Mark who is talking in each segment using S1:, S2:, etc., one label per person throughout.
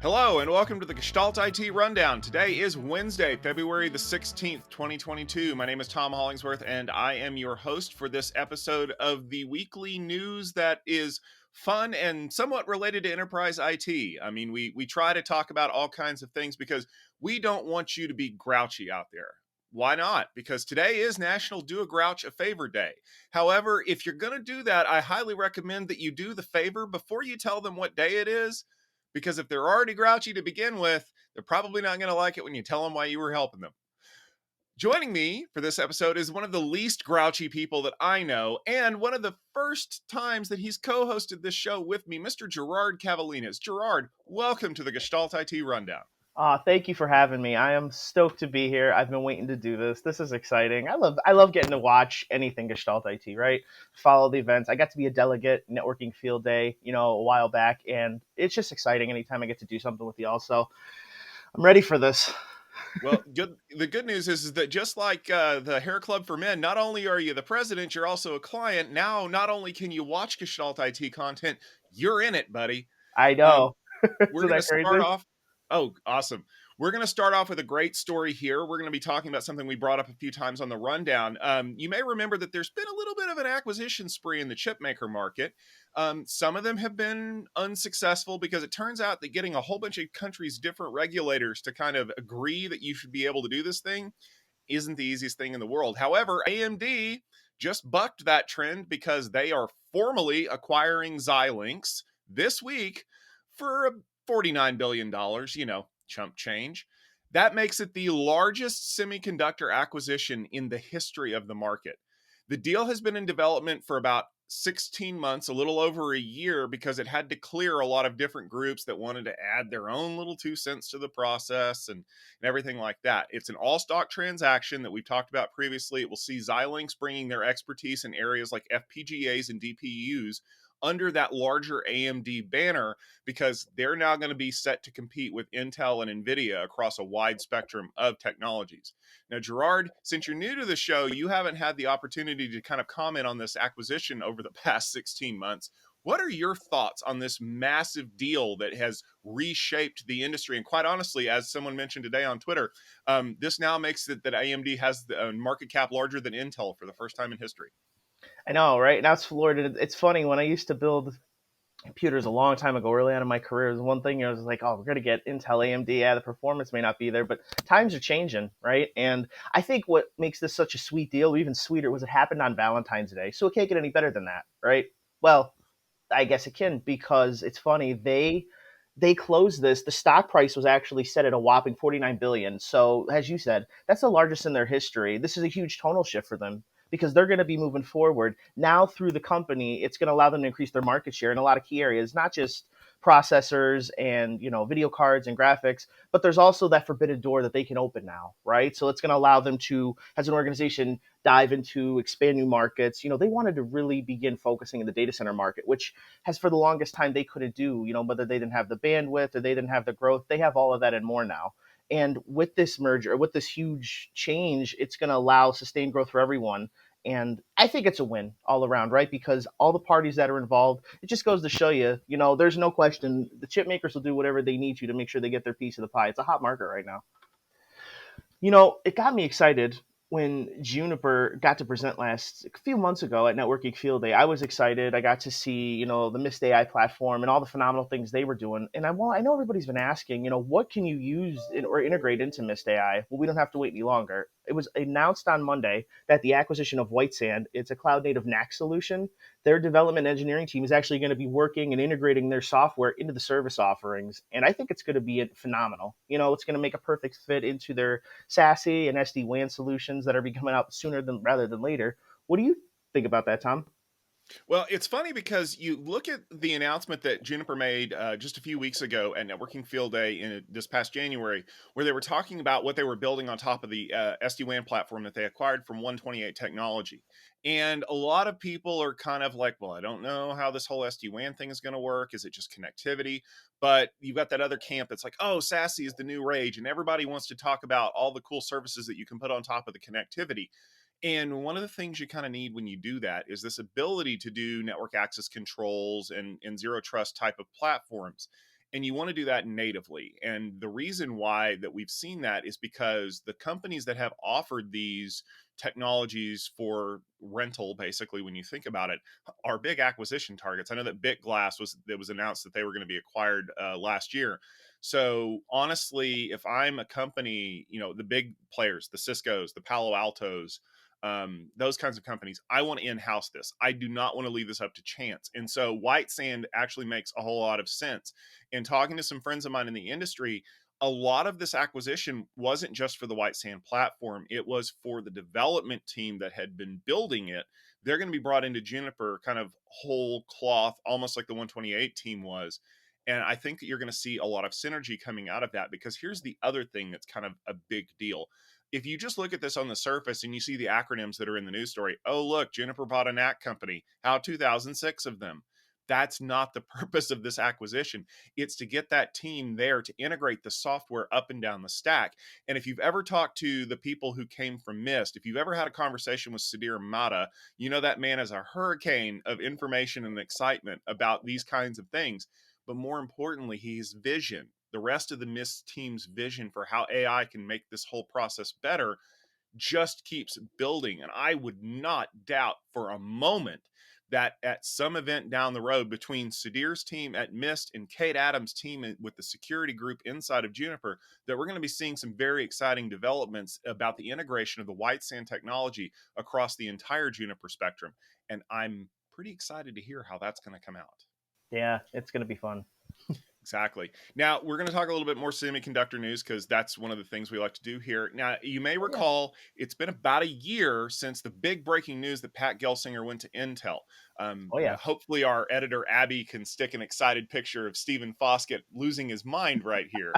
S1: Hello and welcome to the Gestalt IT Rundown. Today is Wednesday, February the 16th, 2022. My name is Tom Hollingsworth and I am your host for this episode of the weekly news that is fun and somewhat related to enterprise IT. I mean, we try to talk about all kinds of things because we don't want you to be grouchy out there. Why not? Because today is National Do a Grouch a Favor Day. However, if you're going to do that, I highly recommend that you do the favor before you tell them what day it is. Because if they're already grouchy to begin with, they're probably not going to like it when you tell them why you were helping them. Joining me for this episode is one of the least grouchy people that I know, and one of the first times that he's co-hosted this show with me, Mr. Gerard Cavalinas. Gerard, welcome to the Gestalt IT Rundown.
S2: Thank you for having me. I am stoked to be here. I've been waiting to do this. This is exciting. I love getting to watch anything Gestalt IT, right? Follow the events. I got to be a delegate networking field day, a while back, and it's just exciting anytime I get to do something with y'all. So I'm ready for this.
S1: Well, the good news is that just like the Hair Club for Men, not only are you the president, you're also a client. Now, not only can you watch Gestalt IT content, you're in it, buddy.
S2: I know.
S1: We're going to start off. Oh, awesome. We're going to start off with a great story here. We're going to be talking about something we brought up a few times on the rundown. You may remember that there's been a little bit of an acquisition spree in the chip maker market. Some of them have been unsuccessful because it turns out that getting a whole bunch of countries' different regulators to kind of agree that you should be able to do this thing isn't the easiest thing in the world. However, AMD just bucked that trend because they are formally acquiring Xlinx this week for $49 billion, chump change. That makes it the largest semiconductor acquisition in the history of the market. The deal has been in development for about 16 months, a little over a year, because it had to clear a lot of different groups that wanted to add their own little 2 cents to the process and everything like that. It's an all-stock transaction that we've talked about previously. It will see Xilinx bringing their expertise in areas like FPGAs and DPUs under that larger AMD banner, because they're now going to be set to compete with Intel and NVIDIA across a wide spectrum of technologies. Now, Gerard, since you're new to the show, you haven't had the opportunity to kind of comment on this acquisition over the past 16 months. What are your thoughts on this massive deal that has reshaped the industry? And quite honestly, as someone mentioned today on Twitter, this now makes it that AMD has the market cap larger than Intel for the first time in history.
S2: I know, right? Now it's Florida. It's funny, when I used to build computers a long time ago, early on in my career, it was one thing, I was like, oh, we're going to get Intel, AMD. Yeah, the performance may not be there, but times are changing, right? And I think what makes this such a sweet deal, even sweeter, was it happened on Valentine's Day. So it can't get any better than that, right? Well, I guess it can, because it's funny, they closed this. The stock price was actually set at a whopping $49 billion. So as you said, that's the largest in their history. This is a huge tonal shift for them, because they're going to be moving forward now through the company. It's going to allow them to increase their market share in a lot of key areas, not just processors and video cards and graphics, but there's also that forbidden door that they can open now, right? So it's going to allow them to, as an organization, dive into, expand new markets. They wanted to really begin focusing in the data center market, which has for the longest time they couldn't do, whether they didn't have the bandwidth or they didn't have the growth. They have all of that and more now. And with this merger, with this huge change, it's going to allow sustained growth for everyone. And I think it's a win all around, right? Because all the parties that are involved, it just goes to show you, there's no question the chip makers will do whatever they need to make sure they get their piece of the pie. It's a hot market right now. It got me excited when Juniper got to present a few months ago at Networking Field Day. I was excited. I got to see, the Mist AI platform and all the phenomenal things they were doing. And I know everybody's been asking, what can you use or integrate into Mist AI? Well, we don't have to wait any longer. It was announced on Monday that the acquisition of WiteSand, it's a cloud-native NAC solution. Their development engineering team is actually going to be working and integrating their software into the service offerings. And I think it's going to be phenomenal. It's going to make a perfect fit into their SASE and SD-WAN solutions that are coming out sooner rather than later. What do you think about that, Tom?
S1: Well, it's funny because you look at the announcement that Juniper made just a few weeks ago at Networking Field Day in this past January, where they were talking about what they were building on top of the SD-WAN platform that they acquired from 128 Technology. And a lot of people are kind of like, well, I don't know how this whole SD-WAN thing is going to work. Is it just connectivity? But you've got that other camp that's like, oh, SASE is the new rage. And everybody wants to talk about all the cool services that you can put on top of the connectivity. And one of the things you kind of need when you do that is this ability to do network access controls and zero trust type of platforms. And you want to do that natively. And the reason why that we've seen that is because the companies that have offered these technologies for rental, basically, when you think about it, are big acquisition targets. I know that BitGlass was announced that they were going to be acquired last year. So honestly, if I'm a company, the big players, the Ciscos, the Palo Altos, those kinds of companies, I want to in-house this. I do not want to leave this up to chance. And so WiteSand actually makes a whole lot of sense. And talking to some friends of mine in the industry, a lot of this acquisition wasn't just for the WiteSand platform. It was for the development team that had been building it. They're going to be brought into Juniper kind of whole cloth, almost like the 128 team was. And I think that you're going to see a lot of synergy coming out of that, because here's the other thing that's kind of a big deal. If you just look at this on the surface and you see the acronyms that are in the news story, oh, look, Juniper bought a NAC company. How 2006 of them? That's not the purpose of this acquisition. It's to get that team there to integrate the software up and down the stack. And if you've ever talked to the people who came from Mist, if you've ever had a conversation with Sudhir Mehta, you know that man is a hurricane of information and excitement about these kinds of things. But more importantly, his vision, the rest of the Mist team's vision for how AI can make this whole process better, just keeps building. And I would not doubt for a moment that at some event down the road between Sudhir's team at Mist and Kate Adams' team with the security group inside of Juniper, that we're going to be seeing some very exciting developments about the integration of the WiteSand technology across the entire Juniper spectrum. And I'm pretty excited to hear how that's going to come out.
S2: Yeah, it's going to be fun.
S1: Exactly. Now, we're going to talk a little bit more semiconductor news, because that's one of the things we like to do here. Now, you may
S2: Oh, yeah.
S1: recall it's been about a year since the big breaking news that Pat Gelsinger went to Intel.
S2: Oh, yeah.
S1: Hopefully, our editor, Abby, can stick an excited picture of Stephen Foskett losing his mind right here.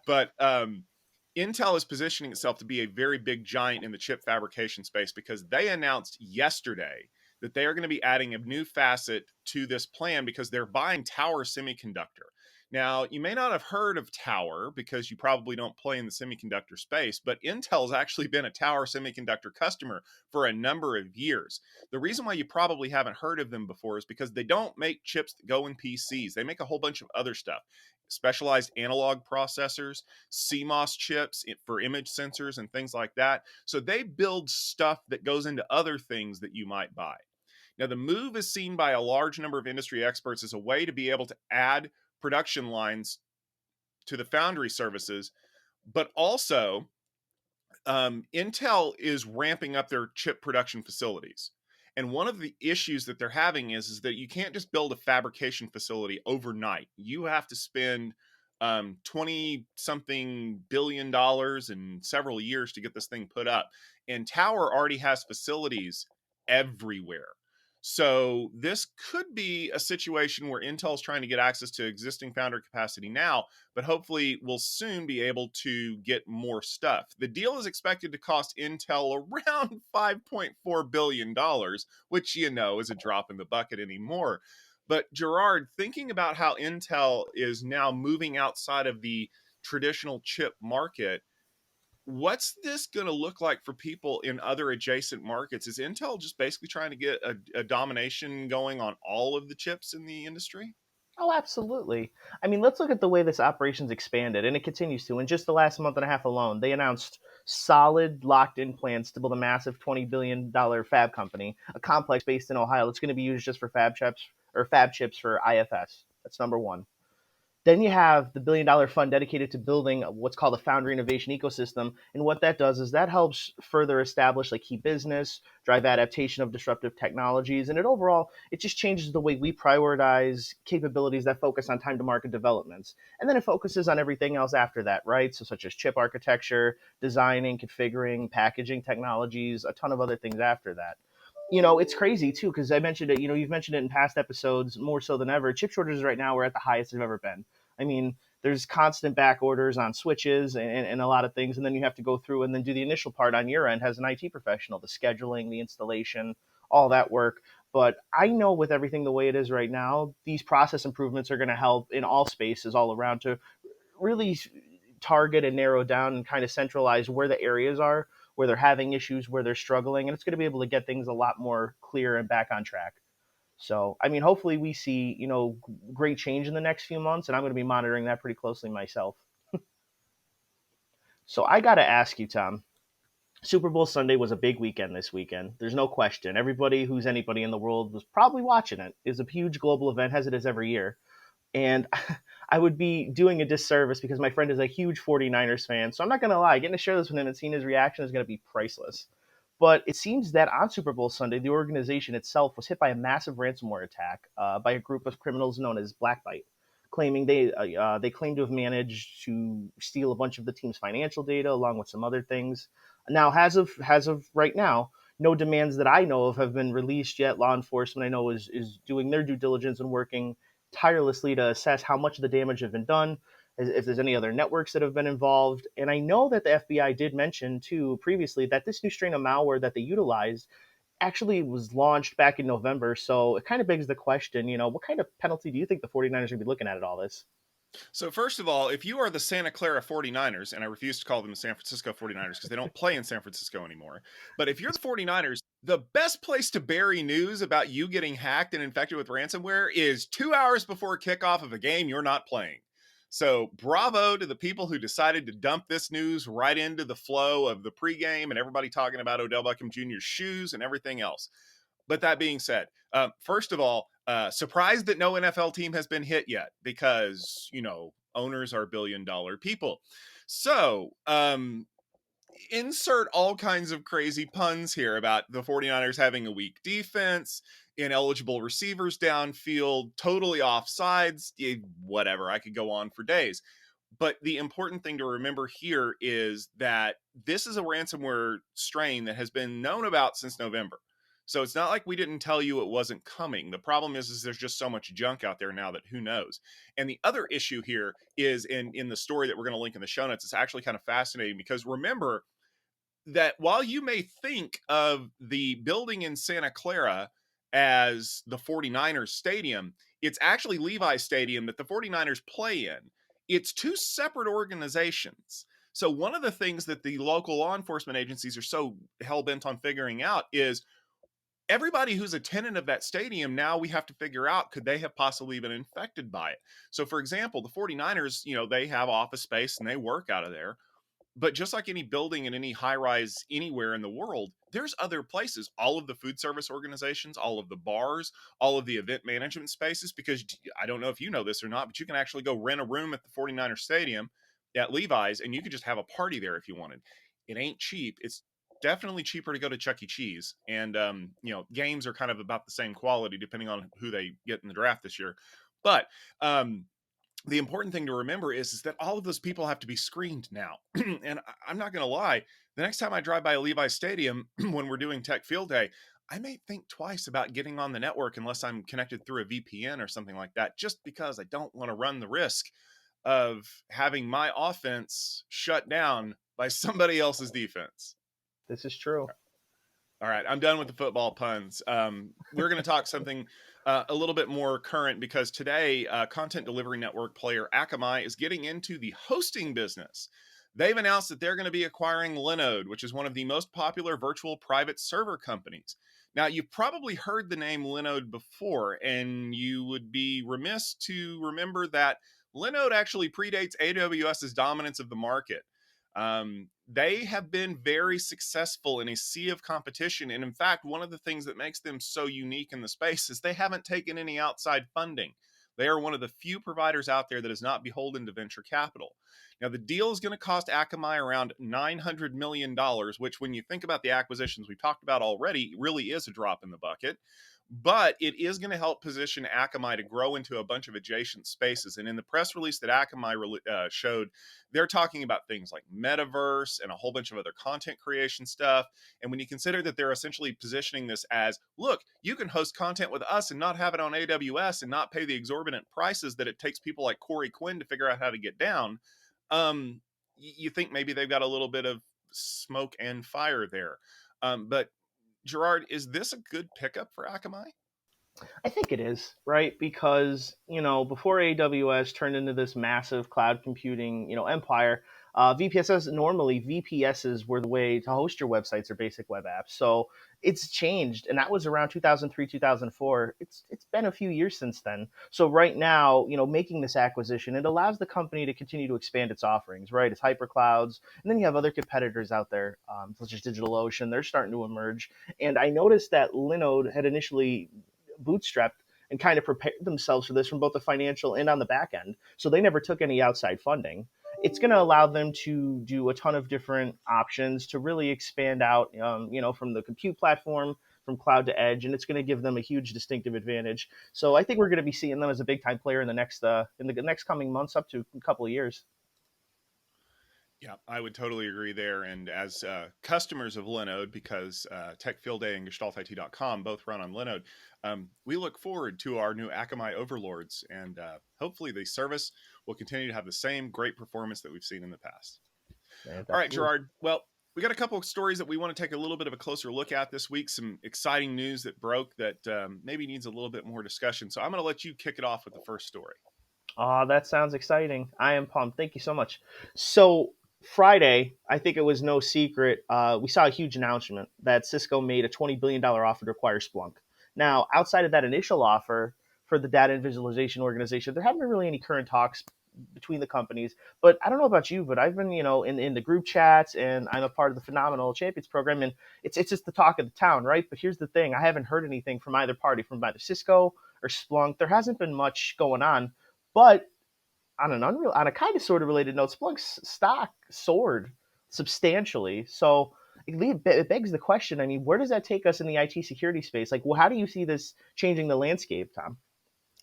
S1: But Intel is positioning itself to be a very big giant in the chip fabrication space, because they announced yesterday that they are going to be adding a new facet to this plan, because they're buying Tower Semiconductor. Now, you may not have heard of Tower because you probably don't play in the semiconductor space, but Intel's actually been a Tower Semiconductor customer for a number of years. The reason why you probably haven't heard of them before is because they don't make chips that go in PCs. They make a whole bunch of other stuff. Specialized analog processors, CMOS chips for image sensors and things like that. So they build stuff that goes into other things that you might buy. Now, the move is seen by a large number of industry experts as a way to be able to add production lines to the foundry services, but also Intel is ramping up their chip production facilities. And one of the issues that they're having is that you can't just build a fabrication facility overnight. You have to spend 20 something billion in several years to get this thing put up. And Tower already has facilities everywhere. So this could be a situation where Intel's trying to get access to existing foundry capacity now, but hopefully we'll soon be able to get more stuff. The deal is expected to cost Intel around $5.4 billion, which is a drop in the bucket anymore. But Gerard, thinking about how Intel is now moving outside of the traditional chip market, what's this going to look like for people in other adjacent markets? Is Intel just basically trying to get a domination going on all of the chips in the industry?
S2: Oh, absolutely. I mean, let's look at the way this operation's expanded, and it continues to. In just the last month and a half alone, they announced solid, locked-in plans to build a massive $20 billion fab company, a complex based in Ohio that's going to be used just for fab chips for IFS. That's number one. Then you have the $1 billion fund dedicated to building what's called a foundry innovation ecosystem. And what that does is that helps further establish like key business, drive adaptation of disruptive technologies, and it just changes the way we prioritize capabilities that focus on time to market developments. And then it focuses on everything else after that, right? So such as chip architecture, designing, configuring, packaging technologies, a ton of other things after that. It's crazy too, because I mentioned it, you've mentioned it in past episodes more so than ever. Chip shortages right now are at the highest they've ever been. I mean, there's constant back orders on switches and a lot of things. And then you have to go through and then do the initial part on your end as an IT professional, the scheduling, the installation, all that work. But I know with everything the way it is right now, these process improvements are going to help in all spaces all around to really target and narrow down and kind of centralize where the areas are where they're having issues, where they're struggling, and it's going to be able to get things a lot more clear and back on track. So, I mean, hopefully we see, great change in the next few months, and I'm going to be monitoring that pretty closely myself. So I got to ask you, Tom, Super Bowl Sunday was a big weekend this weekend. There's no question. Everybody who's anybody in the world was probably watching it. It's a huge global event, as it is every year. And I would be doing a disservice because my friend is a huge 49ers fan. So I'm not going to lie, getting to share this with him and seeing his reaction is going to be priceless. But it seems that on Super Bowl Sunday, the organization itself was hit by a massive ransomware attack by a group of criminals known as Blackbite, claiming they claim to have managed to steal a bunch of the team's financial data along with some other things. Now, as of right now, no demands that I know of have been released yet. Law enforcement, I know, is doing their due diligence and working tirelessly to assess how much of the damage has been done, if there's any other networks that have been involved. And I know that the FBI did mention, too, previously that this new strain of malware that they utilized actually was launched back in November. So it kind of begs the question, what kind of penalty do you think the 49ers are going to be looking at all this?
S1: So first of all, if you are the Santa Clara 49ers, and I refuse to call them the San Francisco 49ers because they don't play in San Francisco anymore, but if you're the 49ers, the best place to bury news about you getting hacked and infected with ransomware is 2 hours before kickoff of a game you're not playing. So bravo to the people who decided to dump this news right into the flow of the pregame and everybody talking about Odell Beckham Jr.'s shoes and everything else. But that being said, first of all, surprised that no NFL team has been hit yet because, owners are billion-dollar people. So, insert all kinds of crazy puns here about the 49ers having a weak defense, ineligible receivers downfield, totally offsides, whatever. I could go on for days. But the important thing to remember here is that this is a ransomware strain that has been known about since November. So it's not like we didn't tell you it wasn't coming. The problem is there's just so much junk out there now that who knows. And the other issue here is in the story that we're going to link in the show notes. It's actually kind of fascinating because remember that while you may think of the building in Santa Clara as the 49ers stadium, it's actually Levi's Stadium that the 49ers play in. It's two separate organizations. So one of the things that the local law enforcement agencies are so hell-bent on figuring out is everybody who's a tenant of that stadium, now we have to figure out, could they have possibly been infected by it? So for example, the 49ers, they have office space and they work out of there. But just like any building and any high rise anywhere in the world, there's other places, all of the food service organizations, all of the bars, all of the event management spaces, because I don't know if you know this or not, but you can actually go rent a room at the 49er Stadium at Levi's and you could just have a party there if you wanted. It ain't cheap. It's definitely cheaper to go to Chuck E. Cheese. And, games are kind of about the same quality depending on who they get in the draft this year. But, the important thing to remember is that all of those people have to be screened now. And I'm not going to lie, the next time I drive by a Levi Stadium when we're doing Tech Field Day, I may think twice about getting on the network unless I'm connected through a VPN or something like that, just because I don't want to run the risk of having my offense shut down by somebody else's defense.
S2: This is true.
S1: All right, I'm done with the football puns. We're going to talk something a little bit more current because today, content delivery network player Akamai is getting into the hosting business. They've announced that they're going to be acquiring Linode, which is one of the most popular virtual private server companies. Now, you've probably heard the name Linode before, and you would be remiss to remember that Linode actually predates AWS's dominance of the market. They have been very successful in a sea of competition. And in fact, one of the things that makes them so unique in the space is they haven't taken any outside funding. They are one of the few providers out there that is not beholden to venture capital. Now, the deal is going to cost Akamai around $900 million, which when you think about the acquisitions we've talked about already, really is a drop in the bucket. But it is going to help position Akamai to grow into a bunch of adjacent spaces. And in the press release that Akamai showed, they're talking about things like metaverse and a whole bunch of other content creation stuff. And when you consider that they're essentially positioning this as, look, you can host content with us and not have it on AWS and not pay the exorbitant prices that it takes people like Corey Quinn to figure out how to get down, you think maybe they've got a little bit of smoke and fire there. But Gerard, is this a good pickup for Akamai?
S2: I think it is, right? Because, before AWS turned into this massive cloud computing, empire, VPSs, normally VPSs were the way to host your websites or basic web apps. So it's changed, and that was around 2003, 2004. It's been a few years since then. So right now, making this acquisition, it allows the company to continue to expand its offerings. Right, it's hyperclouds, and then you have other competitors out there, such as DigitalOcean. They're starting to emerge, and I noticed that Linode had initially bootstrapped and kind of prepared themselves for this from both the financial and on the back end. So they never took any outside funding. It's going to allow them to do a ton of different options to really expand out, from the compute platform, from cloud to edge, and it's going to give them a huge distinctive advantage. So I think we're going to be seeing them as a big time player in the next coming months, up to a couple of years.
S1: Yeah, I would totally agree there. And as customers of Linode, because Tech Field Day and GestaltIT.com both run on Linode, we look forward to our new Akamai overlords. And hopefully the service will continue to have the same great performance that we've seen in the past.
S2: Yeah,
S1: All right,
S2: absolutely.
S1: Gerard. Well, we got a couple of stories that we want to take a little bit of a closer look at this week. Some exciting news that broke that maybe needs a little bit more discussion. So I'm going to let you kick it off with the first story.
S2: Oh, that sounds exciting. I am pumped. Thank you so much. So, Friday, I think it was no secret, we saw a huge announcement that Cisco made a $20 billion offer to acquire Splunk. Now, outside of that initial offer for the data and visualization organization, there haven't been really any current talks between the companies. But I don't know about you, but I've been, in the group chats, and I'm a part of the Phenomenal Champions program, and it's just the talk of the town, right? But here's the thing: I haven't heard anything from either party, from either Cisco or Splunk. There hasn't been much going on. But on a kind of sort of related note, Splunk's stock soared substantially. So it begs the question. I mean, where does that take us in the IT security space? Like, well, how do you see this changing the landscape, Tom?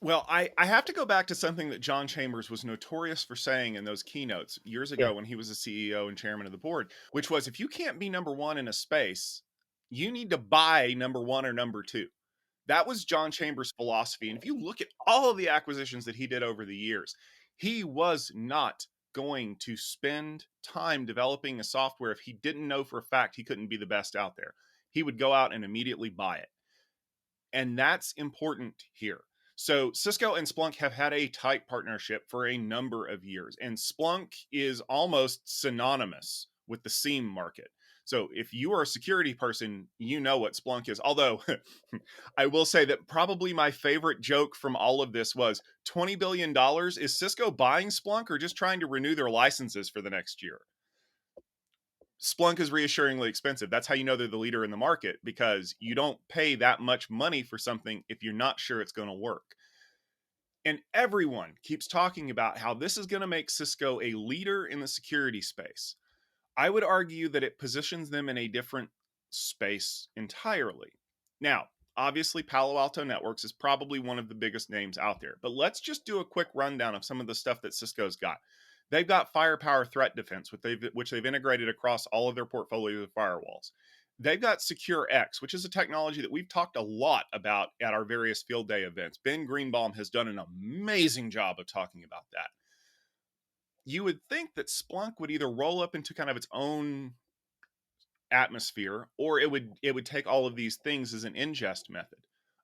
S1: Well, I have to go back to something that John Chambers was notorious for saying in those keynotes years
S2: Yeah.
S1: ago when he was the CEO and chairman of the board, which was, if you can't be number one in a space, you need to buy number one or number two. That was John Chambers' philosophy. And if you look at all of the acquisitions that he did over the years, he was not going to spend time developing a software if he didn't know for a fact he couldn't be the best out there. He would go out and immediately buy it. And that's important here. So Cisco and Splunk have had a tight partnership for a number of years, and Splunk is almost synonymous with the SIEM market. So if you are a security person, you know what Splunk is. Although I will say that probably my favorite joke from all of this was $20 billion. Is Cisco buying Splunk or just trying to renew their licenses for the next year? Splunk is reassuringly expensive. That's how you know they're the leader in the market, because you don't pay that much money for something if you're not sure it's going to work. And everyone keeps talking about how this is going to make Cisco a leader in the security space. I would argue that it positions them in a different space entirely. Now, obviously, Palo Alto Networks is probably one of the biggest names out there, but let's just do a quick rundown of some of the stuff that Cisco's got. They've got Firepower Threat Defense, which they've integrated across all of their portfolio of firewalls. They've got SecureX, which is a technology that we've talked a lot about at our various field day events. Ben Greenbaum has done an amazing job of talking about that. You would think that Splunk would either roll up into kind of its own atmosphere, or it would take all of these things as an ingest method.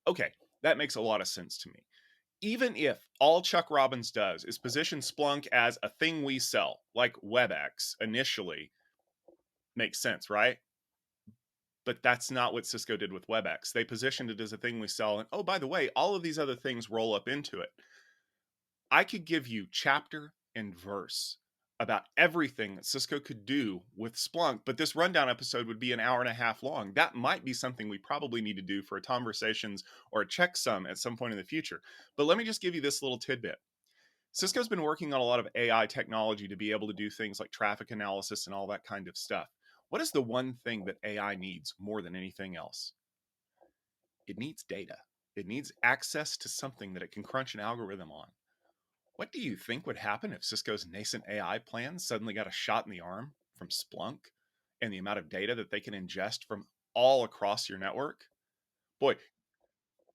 S1: Okay, that makes a lot of sense to me. Even if all Chuck Robbins does is position Splunk as a thing we sell, like WebEx initially, makes sense, right? But that's not what Cisco did with WebEx. They positioned it as a thing we sell, and oh, by the way, all of these other things roll up into it. I could give you chapter and verse about everything that Cisco could do with Splunk, but this rundown episode would be an hour and a half long. That might be something we probably need to do for a Conversations or a checksum at some point in the future. But let me just give you this little tidbit. Cisco's been working on a lot of AI technology to be able to do things like traffic analysis and all that kind of stuff. What is the one thing that AI needs more than anything else? It needs data. It needs access to something that it can crunch an algorithm on. What do you think would happen if Cisco's nascent AI plans suddenly got a shot in the arm from Splunk and the amount of data that they can ingest from all across your network? Boy,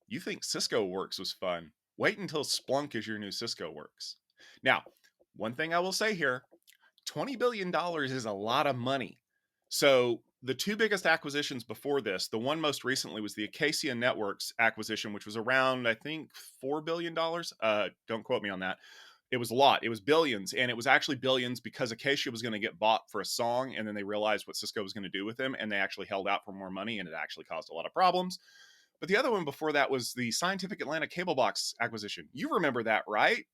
S1: you think Cisco Works was fun. Wait until Splunk is your new Cisco Works. Now, one thing I will say here, $20 billion is a lot of money. So the two biggest acquisitions before this, the one most recently was the Acacia Networks acquisition, which was around, I think, $4 billion. Don't quote me on that. It was a lot. It was billions, and it was actually billions because Acacia was going to get bought for a song, and then they realized what Cisco was going to do with them, and they actually held out for more money, and it actually caused a lot of problems. But the other one before that was the Scientific Atlanta Cable Box acquisition. You remember that, right?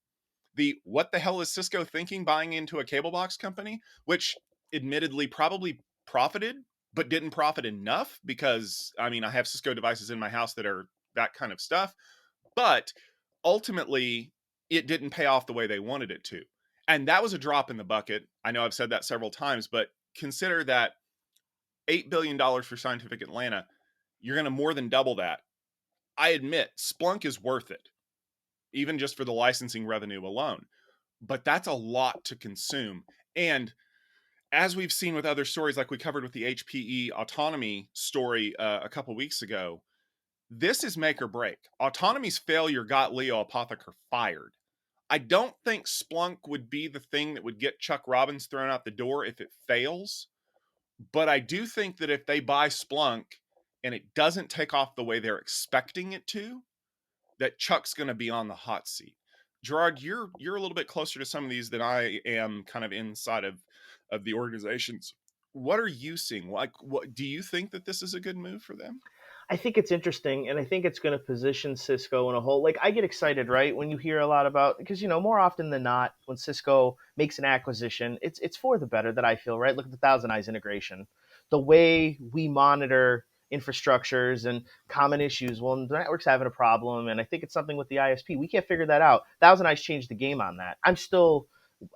S1: The what the hell is Cisco thinking buying into a cable box company, which admittedly probably profited, but didn't profit enough because, I mean, I have Cisco devices in my house that are that kind of stuff. But ultimately, it didn't pay off the way they wanted it to. And that was a drop in the bucket. I know I've said that several times, but consider that $8 billion for Scientific Atlanta, you're going to more than double that. I admit, Splunk is worth it, even just for the licensing revenue alone. But that's a lot to consume. And as we've seen with other stories, like we covered with the HPE autonomy story a couple weeks ago, this is make or break. Autonomy's failure got Leo Apotheker fired. I don't think Splunk would be the thing that would get Chuck Robbins thrown out the door if it fails. But I do think that if they buy Splunk and it doesn't take off the way they're expecting it to, that Chuck's going to be on the hot seat. Gerard, you're a little bit closer to some of these than I am, kind of inside of the organizations. What are you seeing? Like, what do you think that this is a good move for them?
S2: I think it's interesting, and I think it's going to position Cisco in a whole. Like, I get excited, right, when you hear a lot about, because more often than not, when Cisco makes an acquisition, it's for the better. That I feel, right. Look at the Thousand Eyes integration, the way we monitor infrastructures and common issues. Well, the network's having a problem, and I think it's something with the ISP. We can't figure that out. Thousand Eyes changed the game on that.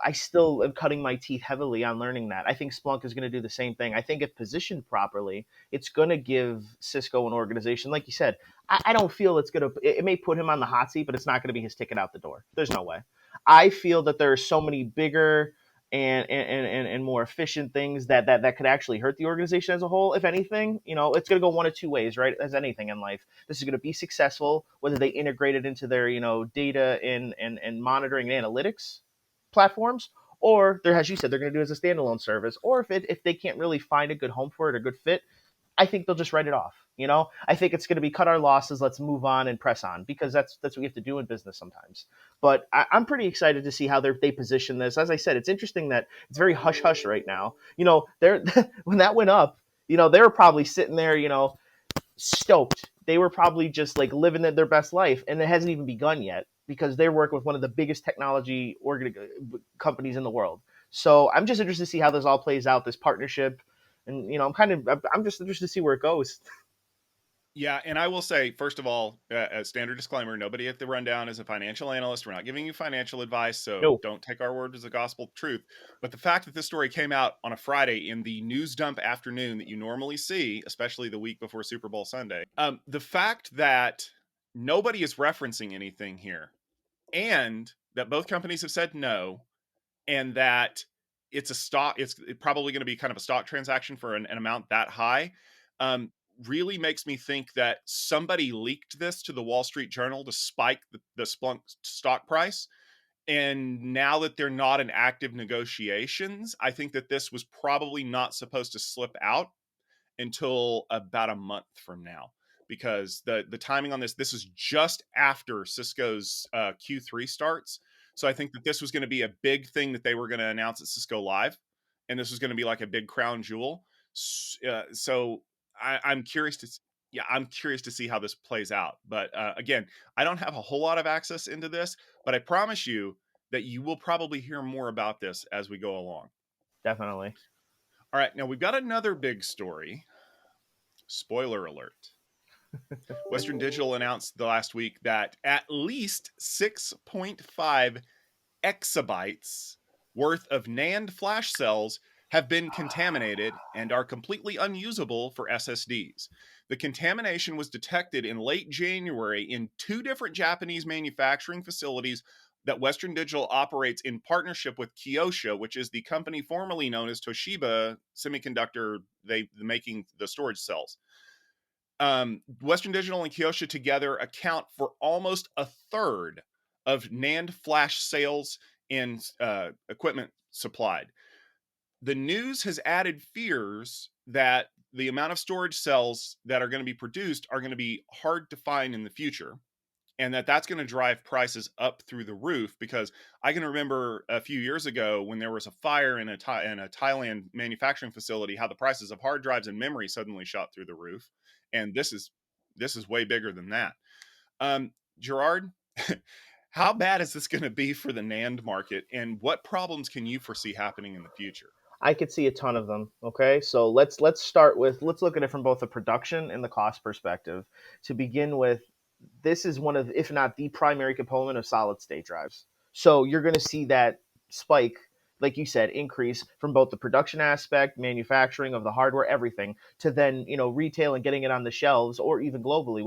S2: I still am cutting my teeth heavily on learning that. I think Splunk is going to do the same thing. I think if positioned properly, it's going to give Cisco an organization. Like you said, I don't feel it's going to, it may put him on the hot seat, but it's not going to be his ticket out the door. There's no way. I feel that there are so many bigger and more efficient things that could actually hurt the organization as a whole. If anything, it's going to go one of two ways, right? As anything in life, this is going to be successful, whether they integrate it into their, data and monitoring and analytics platforms, or they're, as you said, they're going to do it as a standalone service. Or if they can't really find a good home for it or good fit, I think they'll just write it off. I think it's going to be cut our losses. Let's move on and press on, because that's what we have to do in business sometimes. But I'm pretty excited to see how they position this. As I said, it's interesting that it's very hush hush right now. They're when that went up, they were probably sitting there, stoked. They were probably just like living their best life, and it hasn't even begun yet because they're working with one of the biggest technology companies in the world. So I'm just interested to see how this all plays out, this partnership, and I'm just interested to see where it goes.
S1: Yeah, and I will say, first of all, a standard disclaimer, nobody at the Rundown is a financial analyst. We're not giving you financial advice, so
S2: No,
S1: don't take our word as the gospel truth. But the fact that this story came out on a Friday in the news dump afternoon that you normally see, especially the week before Super Bowl Sunday, the fact that nobody is referencing anything here, and that both companies have said no, and that it's probably going to be kind of a stock transaction for an amount that high, um, really makes me think that somebody leaked this to the Wall Street Journal to spike the Splunk stock price. And now that they're not in active negotiations, I think that this was probably not supposed to slip out until about a month from now, because the timing on this is just after Cisco's Q3 starts. So I think that this was going to be a big thing that they were going to announce at Cisco Live, and this was going to be like a big crown jewel. So I'm curious to yeah, I'm curious to see how this plays out. But again, I don't have a whole lot of access into this, but I promise you that you will probably hear more about this as we go along.
S2: definitely.
S1: All right, now we've got another big story. Spoiler alert. Western Digital announced the last week that at least 6.5 exabytes worth of NAND flash cells have been contaminated and are completely unusable for SSDs. The contamination was detected in late January in two different Japanese manufacturing facilities that Western Digital operates in partnership with Kyosho, which is the company formerly known as Toshiba Semiconductor, they making the storage cells. Western Digital and Kyosho together account for almost a third of NAND flash sales and equipment supplied. The news has added fears that the amount of storage cells that are going to be produced are going to be hard to find in the future. and that's going to drive prices up through the roof. Because I can remember a few years ago when there was a fire in a Thailand manufacturing facility, how the prices of hard drives and memory suddenly shot through the roof, and this is way bigger than that. Gerard, how bad is this going to be for the NAND market, and what problems can you foresee happening in the future?
S2: I could see a ton of them. Okay, so let's look at it from both the production and the cost perspective. To begin with, this is one of, if not the primary component of solid state drives. So you're going to see that spike, like you said, increase from both the production aspect, manufacturing of the hardware, everything, to then retail and getting it on the shelves, or even globally,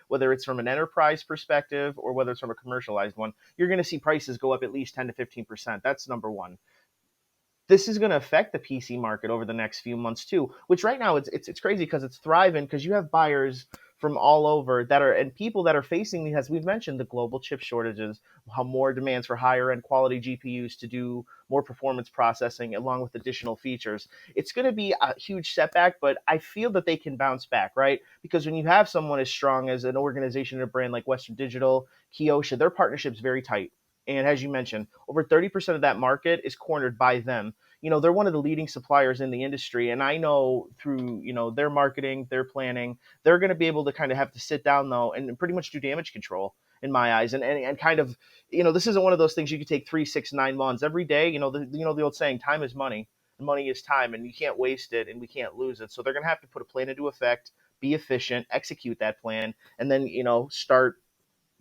S2: whether it's from an enterprise perspective or whether it's from a commercialized one. You're going to see prices go up at least 10 to 15%. That's number one. This is going to affect the PC market over the next few months too. Which right now it's crazy because it's thriving, because you have buyers from all over that are, and people that are facing, as we've mentioned, the global chip shortages, how more demands for higher end quality GPUs to do more performance processing along with additional features. It's going to be a huge setback, but I feel that they can bounce back, right? Because when you have someone as strong as an organization and a brand like Western Digital, Kyosha, their partnership's very tight. And as you mentioned, over 30% of that market is cornered by them. They're one of the leading suppliers in the industry. And I know through, their marketing, their planning, they're going to be able to kind of have to sit down, though, and pretty much do damage control in my eyes. And kind of, this isn't one of those things you could take 3, 6, 9 months every day. The old saying, time is money, and money is time, and you can't waste it and we can't lose it. So they're going to have to put a plan into effect, be efficient, execute that plan, and then, start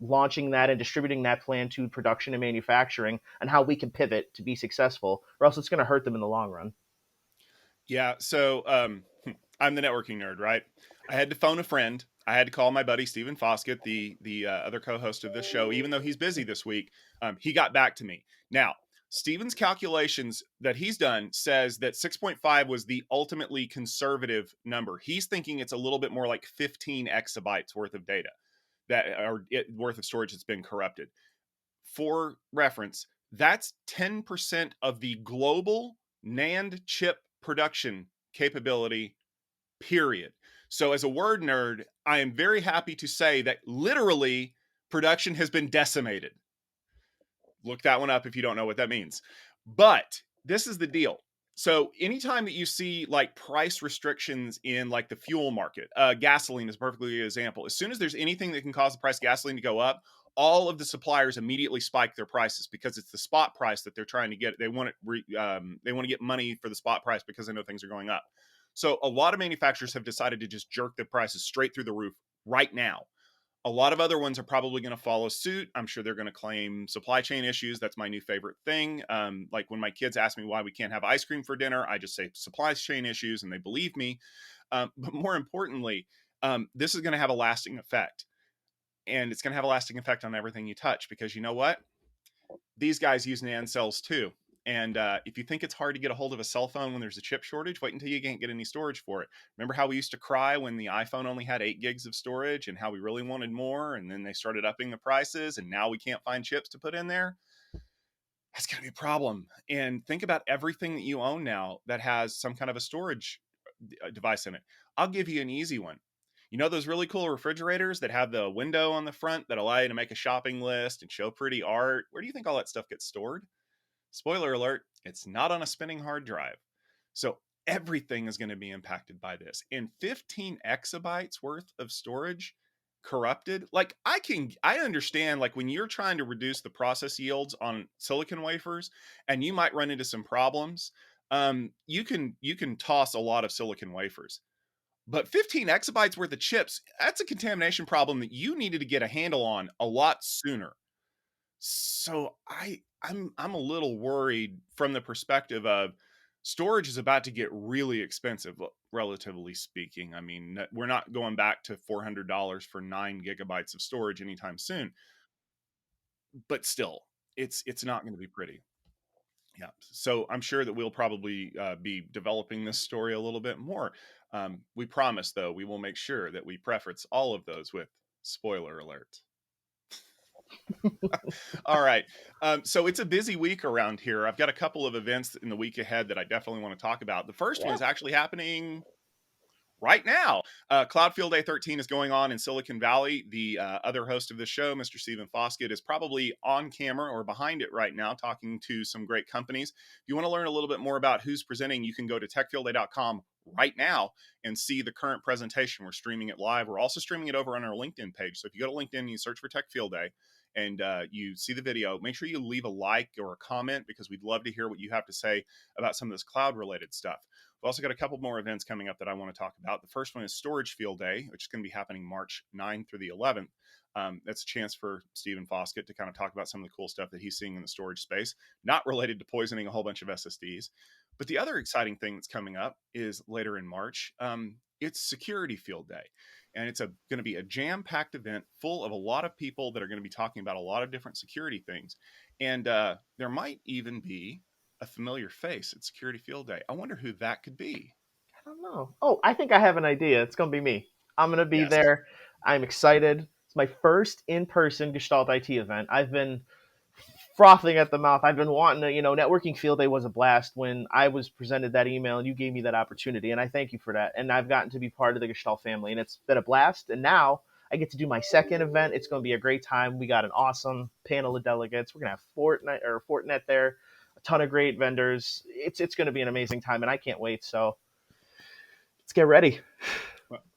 S2: launching that and distributing that plan to production and manufacturing, and how we can pivot to be successful, or else it's going to hurt them in the long run.
S1: Yeah, so I'm the networking nerd, right? I had to phone a friend. I had to call my buddy Stephen Foskett, the other co-host of this show. Even though he's busy this week, he got back to me. Now, Stephen's calculations that he's done says that 6.5 was the ultimately conservative number. He's thinking it's a little bit more like 15 exabytes worth of data worth of storage that's been corrupted. For reference, that's 10% of the global NAND chip production capability, period. So, as a word nerd, I am very happy to say that literally production has been decimated. Look that one up if you don't know what that means. But this is the deal. So anytime that you see like price restrictions in like the fuel market, gasoline is a perfectly good example. As soon as there's anything that can cause the price of gasoline to go up, all of the suppliers immediately spike their prices, because it's the spot price that they're trying to get. They want to get money for the spot price because they know things are going up. So a lot of manufacturers have decided to just jerk the prices straight through the roof right now. A lot of other ones are probably going to follow suit. I'm sure they're going to claim supply chain issues. That's my new favorite thing. Like when my kids ask me why we can't have ice cream for dinner, I just say supply chain issues, and they believe me. But more importantly, this is going to have a lasting effect. And it's going to have a lasting effect on everything you touch, because you know what? These guys use NAND cells too. And if you think it's hard to get a hold of a cell phone when there's a chip shortage, wait until you can't get any storage for it. Remember how we used to cry when the iPhone only had 8 gigs of storage and how we really wanted more? And then they started upping the prices, and now we can't find chips to put in there. That's going to be a problem. And think about everything that you own now that has some kind of a storage device in it. I'll give you an easy one. You know those really cool refrigerators that have the window on the front that allow you to make a shopping list and show pretty art? Where do you think all that stuff gets stored? Spoiler alert, it's not on a spinning hard drive. So everything is going to be impacted by this. And 15 exabytes worth of storage corrupted. Like I understand, like when you're trying to reduce the process yields on silicon wafers and you might run into some problems, you can toss a lot of silicon wafers. But 15 exabytes worth of chips, that's a contamination problem that you needed to get a handle on a lot sooner. So I'm a little worried from the perspective of storage is about to get really expensive, relatively speaking. I mean, we're not going back to $400 for 9 gigabytes of storage anytime soon, but still, it's not going to be pretty. Yeah. So I'm sure that we'll probably be developing this story a little bit more. We promise, though, we will make sure that we preface all of those with spoiler alert. All right. So it's a busy week around here. I've got a couple of events in the week ahead that I definitely want to talk about. The first one
S2: Yeah.
S1: is actually happening right now. Cloud Field Day 13 is going on in Silicon Valley. The other host of the show, Mr. Stephen Foskett, is probably on camera or behind it right now talking to some great companies. If you want to learn a little bit more about who's presenting, you can go to techfieldday.com right now and see the current presentation. We're streaming it live. We're also streaming it over on our LinkedIn page. So if you go to LinkedIn and you search for Tech Field Day and you see the video, make sure you leave a like or a comment because we'd love to hear what you have to say about some of this cloud related stuff. We've also got a couple more events coming up that I want to talk about. The first one is Storage Field Day, which is going to be happening March 9th through the 11th. That's a chance for Stephen Foskett to kind of talk about some of the cool stuff that he's seeing in the storage space, not related to poisoning a whole bunch of SSDs. But the other exciting thing that's coming up is later in March. It's Security Field Day. And it's going to be a jam-packed event full of a lot of people that are going to be talking about a lot of different security things. And there might even be a familiar face at Security Field Day. I wonder who that could be.
S2: I don't know. Oh, I think I have an idea. It's going to be me. I'm going to be
S1: Yes.
S2: there. I'm excited. It's my first in-person Gestalt IT event. I've been frothing at the mouth. I've been wanting to, Networking Field Day was a blast when I was presented that email and you gave me that opportunity. And I thank you for that. And I've gotten to be part of the Gestalt family and it's been a blast. And now I get to do my second event. It's going to be a great time. We got an awesome panel of delegates. We're going to have Fortinet there, a ton of great vendors. It's going to be an amazing time and I can't wait. So let's get ready.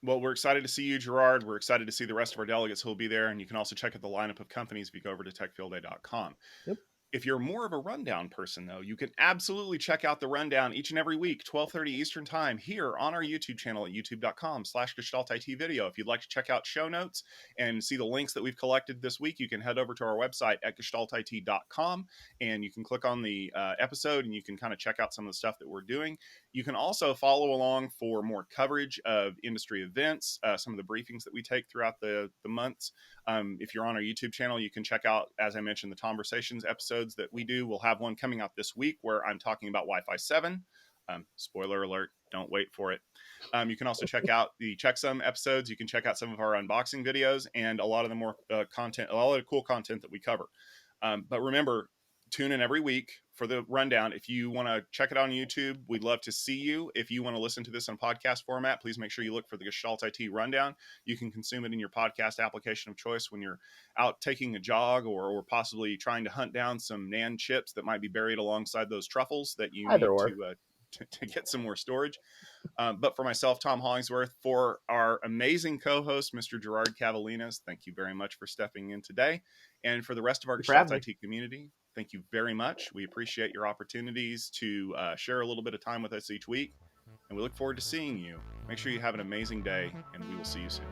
S1: Well, we're excited to see you, Gerard. We're excited to see the rest of our delegates who will be there. And you can also check out the lineup of companies if you go over to techfieldday.com.
S2: Yep.
S1: If you're more of a rundown person, though, you can absolutely check out the rundown each and every week, 12:30 Eastern time, here on our YouTube channel at youtube.com/GestaltIT video. If you'd like to check out show notes and see the links that we've collected this week, you can head over to our website at gestaltit.com and you can click on the episode and you can kind of check out some of the stuff that we're doing. You can also follow along for more coverage of industry events, some of the briefings that we take throughout the months. If you're on our YouTube channel, you can check out, as I mentioned, the Conversations episodes that we do. We'll have one coming out this week where I'm talking about Wi-Fi 7. Spoiler alert, don't wait for it. You can also check out the Checksum episodes. You can check out some of our unboxing videos and a lot of the more content, a lot of the cool content that we cover. But remember, tune in every week for the rundown. If you want to check it out on YouTube, we'd love to see you. If you want to listen to this in podcast format, please make sure you look for the Gestalt IT rundown. You can consume it in your podcast application of choice when you're out taking a jog or possibly trying to hunt down some NAND chips that might be buried alongside those truffles that you need to get some more storage. But for myself, Tom Hollingsworth, for our amazing co-host, Mr. Gerard Cavalinas, thank you very much for stepping in today. And for the rest of our Gestalt IT community, thank you very much. We appreciate your opportunities to share a little bit of time with us each week. And we look forward to seeing you. Make sure you have an amazing day, and we will see you soon.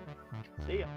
S2: See ya.